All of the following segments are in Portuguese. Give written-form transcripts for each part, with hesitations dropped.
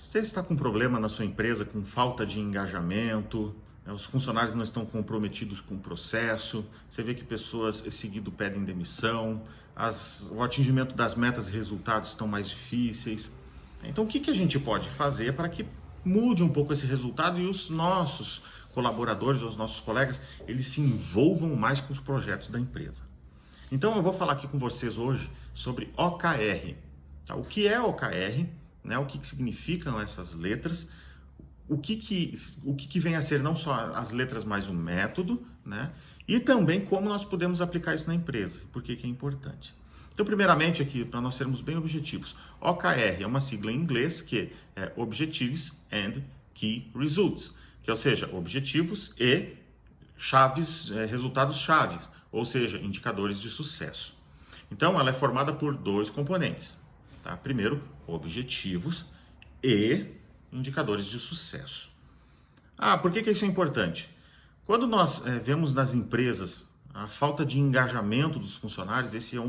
Você está com problema na sua empresa com falta de engajamento, né? Os funcionários não estão comprometidos com o processo, você vê que pessoas seguido pedem demissão, o atingimento das metas e resultados estão mais difíceis. Então o que a gente pode fazer para que mude um pouco esse resultado e os nossos colaboradores, os nossos colegas, eles se envolvam mais com os projetos da empresa? Então eu vou falar aqui com vocês hoje sobre OKR. Tá? O que é OKR? Né? O que significam essas letras? O que vem a ser não só as letras, mas o método, né? E também como nós podemos aplicar isso na empresa, por que é importante. Então, primeiramente aqui, para nós sermos bem objetivos, OKR é uma sigla em inglês que é Objectives and Key Results, que ou seja, objetivos e chaves, resultados chaves, ou seja, indicadores de sucesso. Então, ela é formada por dois componentes. Tá? Primeiro, objetivos e indicadores de sucesso. Por que isso é importante? Quando nós vemos nas empresas a falta de engajamento dos funcionários, esse é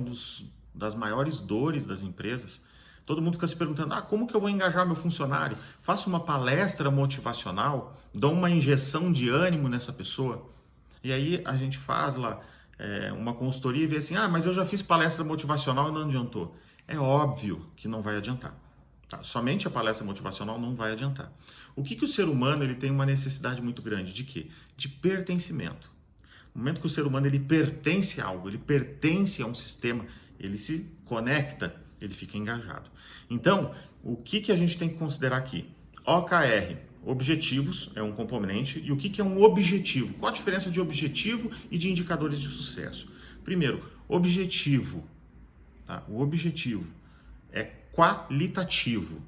das maiores dores das empresas. Todo mundo fica se perguntando, como que eu vou engajar meu funcionário? Faço uma palestra motivacional, dou uma injeção de ânimo nessa pessoa. E aí a gente faz lá uma consultoria e vê assim, mas eu já fiz palestra motivacional e não adiantou. É óbvio que não vai adiantar. Tá? Somente a palestra motivacional não vai adiantar. O que o ser humano ele tem uma necessidade muito grande? De quê? De pertencimento. No momento que o ser humano ele pertence a algo, ele pertence a um sistema, ele se conecta, ele fica engajado. Então, o que a gente tem que considerar aqui? OKR, objetivos, é um componente. E o que é um objetivo? Qual a diferença de objetivo e de indicadores de sucesso? Primeiro, objetivo. Tá? O objetivo é qualitativo.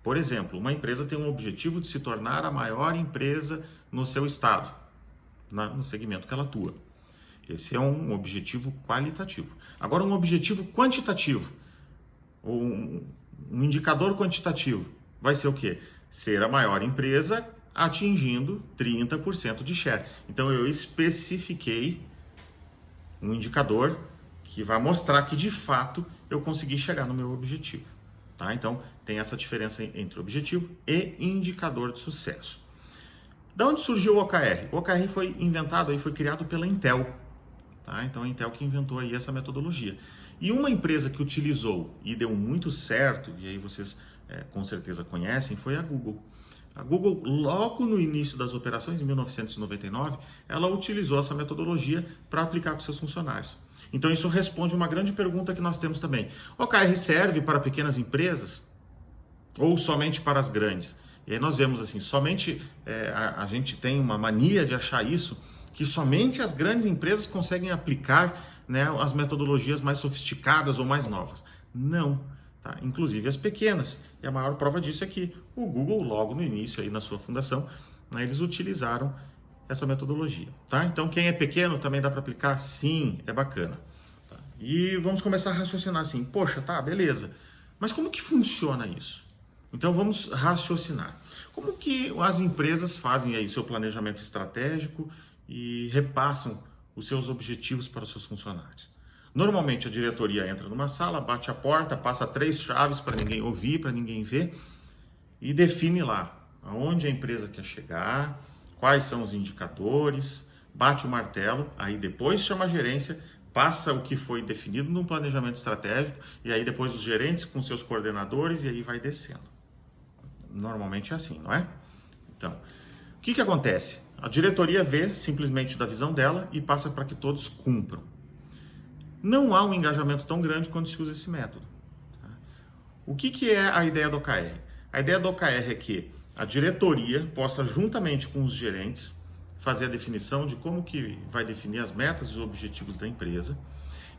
Por exemplo, uma empresa tem um objetivo de se tornar a maior empresa no seu estado, no segmento que ela atua. Esse é um objetivo qualitativo. Agora, um objetivo quantitativo, ou um indicador quantitativo, vai ser o quê? Ser a maior empresa atingindo 30% de share. Então, eu especifiquei um indicador que vai mostrar que, de fato, eu consegui chegar no meu objetivo. Tá? Então, tem essa diferença entre objetivo e indicador de sucesso. Da onde surgiu o OKR? O OKR foi inventado, foi criado pela Intel. Tá? Então, a Intel que inventou aí essa metodologia. E uma empresa que utilizou e deu muito certo, e aí vocês com certeza conhecem, foi a Google. A Google, logo no início das operações, em 1999, ela utilizou essa metodologia para aplicar para seus funcionários. Então isso responde uma grande pergunta que nós temos também. O OKR serve para pequenas empresas ou somente para as grandes? E aí nós vemos assim, somente a gente tem uma mania de achar isso, que somente as grandes empresas conseguem aplicar, né, as metodologias mais sofisticadas ou mais novas. Não, tá? Inclusive as pequenas. E a maior prova disso é que o Google, logo no início, aí na sua fundação, né, eles utilizaram essa metodologia. Tá? Então, quem é pequeno também dá para aplicar? Sim, é bacana. Tá? E vamos começar a raciocinar assim, poxa, tá, beleza. Mas como que funciona isso? Então, vamos raciocinar. Como que as empresas fazem aí seu planejamento estratégico e repassam os seus objetivos para os seus funcionários? Normalmente, a diretoria entra numa sala, bate a porta, passa 3 chaves para ninguém ouvir, para ninguém ver, e define lá aonde a empresa quer chegar, quais são os indicadores, bate o martelo, aí depois chama a gerência, passa o que foi definido no planejamento estratégico, e aí depois os gerentes com seus coordenadores, e aí vai descendo. Normalmente é assim, não é? Então, o que acontece? A diretoria vê simplesmente da visão dela e passa para que todos cumpram. Não há um engajamento tão grande quando se usa esse método. Tá? O que é a ideia do OKR? A ideia do OKR é que a diretoria possa, juntamente com os gerentes, fazer a definição de como que vai definir as metas e os objetivos da empresa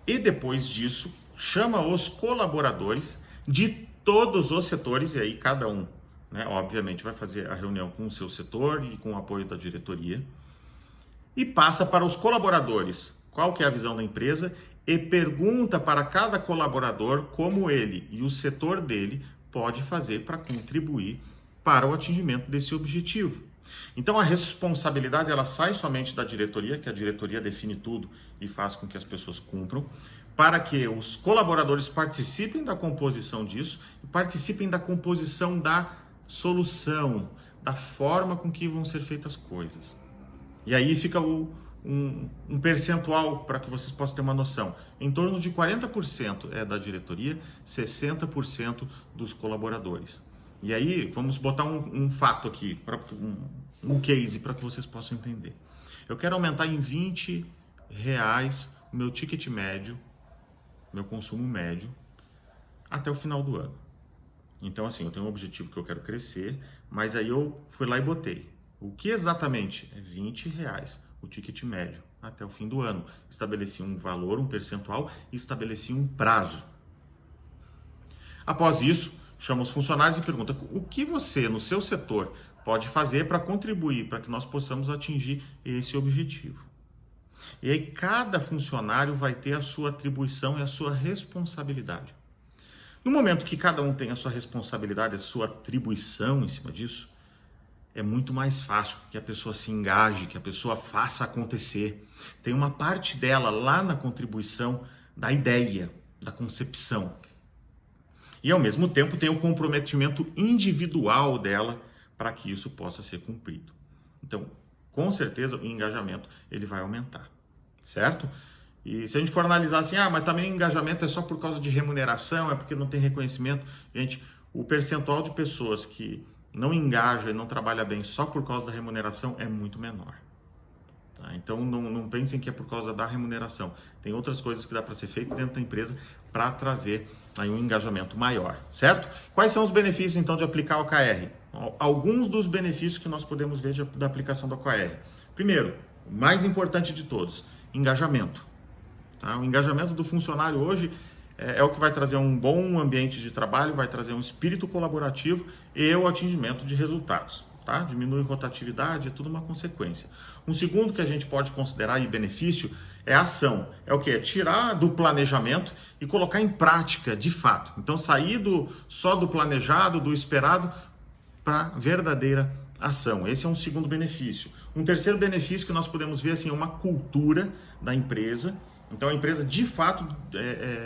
e depois disso chama os colaboradores de todos os setores, e aí cada um, né, obviamente vai fazer a reunião com o seu setor e com o apoio da diretoria e passa para os colaboradores qual que é a visão da empresa e pergunta para cada colaborador como ele e o setor dele pode fazer para contribuir para o atingimento desse objetivo. Então a responsabilidade ela sai somente da diretoria, que a diretoria define tudo e faz com que as pessoas cumpram, para que os colaboradores participem da composição disso e participem da composição da solução, da forma com que vão ser feitas as coisas. E aí fica um percentual para que vocês possam ter uma noção. Em torno de 40% é da diretoria, 60% dos colaboradores. E aí vamos botar um fato aqui, um case para que vocês possam entender. Eu quero aumentar em R$20 o meu ticket médio, meu consumo médio, até o final do ano. Então assim, eu tenho um objetivo que eu quero crescer, mas aí eu fui lá e botei. O que exatamente? É R$20 o ticket médio até o fim do ano. Estabeleci um valor, um percentual e estabeleci um prazo. Após isso, chamo os funcionários e pergunta: o que você, no seu setor, pode fazer para contribuir para que nós possamos atingir esse objetivo? E aí cada funcionário vai ter a sua atribuição e a sua responsabilidade. No momento que cada um tem a sua responsabilidade, a sua atribuição em cima disso, é muito mais fácil que a pessoa se engaje, que a pessoa faça acontecer. Tem uma parte dela lá na contribuição da ideia, da concepção. E ao mesmo tempo tem o comprometimento individual dela para que isso possa ser cumprido. Então, com certeza o engajamento ele vai aumentar, certo? E se a gente for analisar assim, mas também engajamento é só por causa de remuneração, é porque não tem reconhecimento. Gente, o percentual de pessoas que não engaja e não trabalha bem só por causa da remuneração é muito menor. Tá? Então não pensem que é por causa da remuneração. Tem outras coisas que dá para ser feito dentro da empresa para trazer aí um engajamento maior, certo? Quais são os benefícios então de aplicar o OKR? Alguns dos benefícios que nós podemos ver da aplicação do OKR. Primeiro, o mais importante de todos, engajamento. Tá? O engajamento do funcionário hoje é o que vai trazer um bom ambiente de trabalho, vai trazer um espírito colaborativo e o atingimento de resultados. Tá? Diminui rotatividade, é tudo uma consequência. Um segundo que a gente pode considerar aí benefício é a ação. É o que? É tirar do planejamento e colocar em prática de fato. Então sair só do planejado, do esperado, para verdadeira ação. Esse é um segundo benefício. Um terceiro benefício que nós podemos ver assim, é uma cultura da empresa. Então a empresa de fato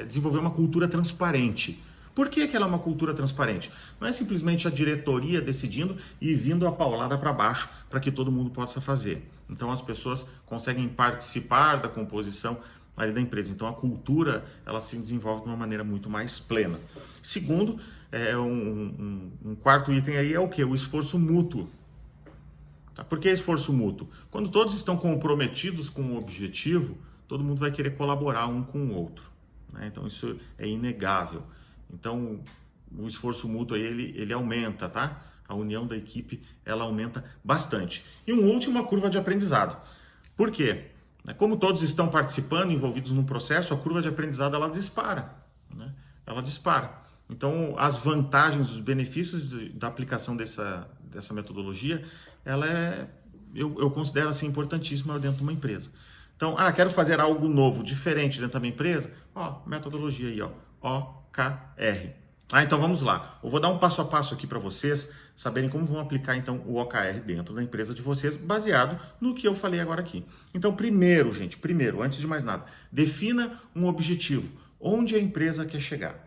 desenvolveu uma cultura transparente. Por que ela é uma cultura transparente? Não é simplesmente a diretoria decidindo e vindo a paulada para baixo para que todo mundo possa fazer. Então as pessoas conseguem participar da composição ali da empresa. Então a cultura ela se desenvolve de uma maneira muito mais plena. Segundo, um quarto item aí é o que? O esforço mútuo. Tá? Por que esforço mútuo? Quando todos estão comprometidos com o objetivo, todo mundo vai querer colaborar um com o outro. Né? Então isso é inegável. Então o esforço mútuo aí, ele aumenta, tá? A união da equipe ela aumenta bastante. E um último, a curva de aprendizado. Por quê? Como todos estão participando, envolvidos no processo, a curva de aprendizado ela dispara. Né? Ela dispara. Então as vantagens, os benefícios da aplicação dessa metodologia, eu considero assim importantíssima dentro de uma empresa. Então, quero fazer algo novo, diferente dentro da minha empresa? Metodologia aí, OKR. Então vamos lá. Eu vou dar um passo a passo aqui para vocês saberem como vão aplicar então o OKR dentro da empresa de vocês, baseado no que eu falei agora aqui. Então, primeiro, antes de mais nada, defina um objetivo. Onde a empresa quer chegar?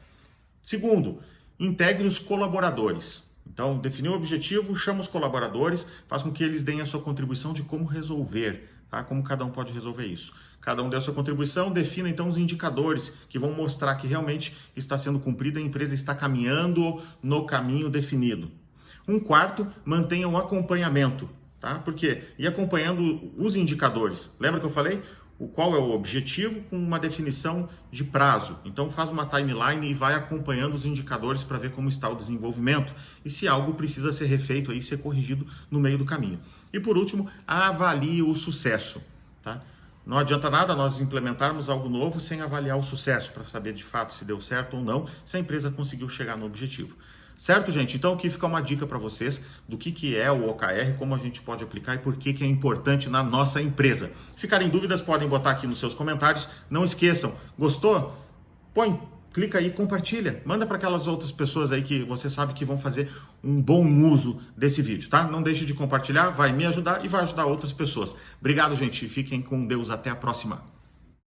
Segundo, integre os colaboradores. Então, definir o objetivo, chama os colaboradores, faz com que eles deem a sua contribuição de como resolver. Tá? Como cada um pode resolver isso. Cada um deu a sua contribuição, defina então os indicadores que vão mostrar que realmente está sendo cumprido, a empresa está caminhando no caminho definido. Um quarto, mantenha o acompanhamento. Tá? Por quê? E acompanhando os indicadores. Lembra que eu falei? Qual é o objetivo com uma definição de prazo. Então faz uma timeline e vai acompanhando os indicadores para ver como está o desenvolvimento e se algo precisa ser refeito aí, ser corrigido no meio do caminho. E por último, avalie o sucesso. Tá? Não adianta nada nós implementarmos algo novo sem avaliar o sucesso para saber de fato se deu certo ou não, se a empresa conseguiu chegar no objetivo. Certo, gente? Então aqui fica uma dica para vocês do que é o OKR, como a gente pode aplicar e por que é importante na nossa empresa. Se ficarem dúvidas, podem botar aqui nos seus comentários. Não esqueçam, gostou? Clica aí, compartilha, manda para aquelas outras pessoas aí que você sabe que vão fazer um bom uso desse vídeo, tá? Não deixe de compartilhar, vai me ajudar e vai ajudar outras pessoas. Obrigado, gente. Fiquem com Deus. Até a próxima.